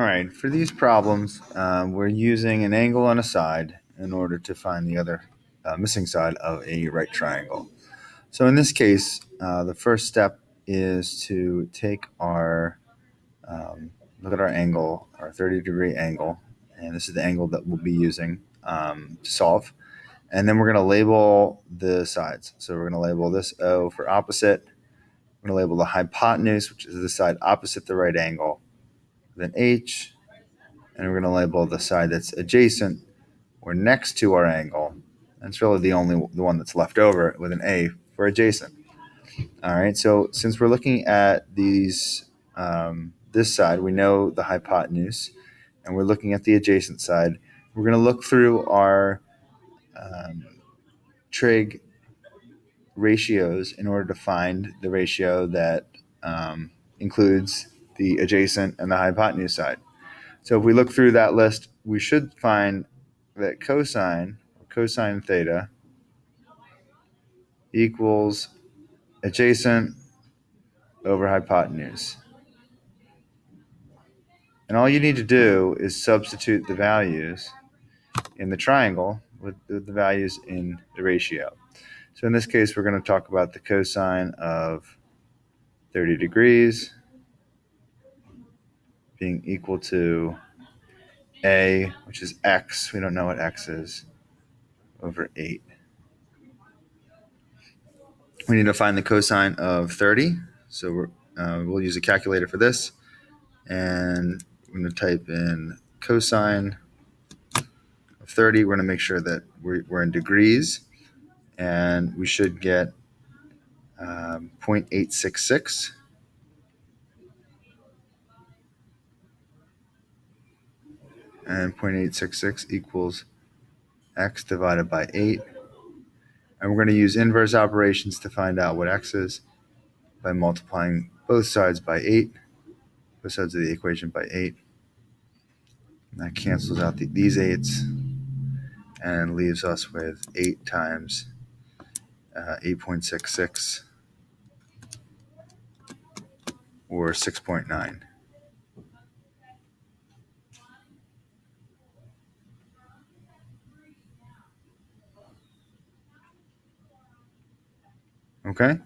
right, for these problems, we're using an angle on a side in order to find the other missing side of a right triangle. So in this case, the first step is to take our, look at our angle, our 30-degree angle, and this is the angle that we'll be using to solve. And then we're going to label the sides. So we're going to label this O for opposite. We're going to label the hypotenuse, which is the side opposite the right angle, with an H. And we're going to label the side that's adjacent or next to our angle. That's really the one that's left over, with an A for adjacent. All right. So since we're looking at these, this side, we know the hypotenuse, and we're looking at the adjacent side. We're going to look through our trig ratios in order to find the ratio that includes the adjacent and the hypotenuse side. So if we look through that list, we should find that cosine theta equals adjacent over hypotenuse. And all you need to do is substitute the values in the triangle with the values in the ratio. So in this case, we're going to talk about the cosine of 30 degrees being equal to A, which is x, we don't know what x is, over 8. We need to find the cosine of 30, so we'll use a calculator for this, and we're going to type in cosine of 30. We're going to make sure that we're in degrees, and we should get 0.866. And 0.866 equals x divided by 8. And we're going to use inverse operations to find out what x is by multiplying both sides by 8, both sides of the equation by 8. And that cancels out these 8s and leaves us with 8 times 8.66, or 6.9. Okay?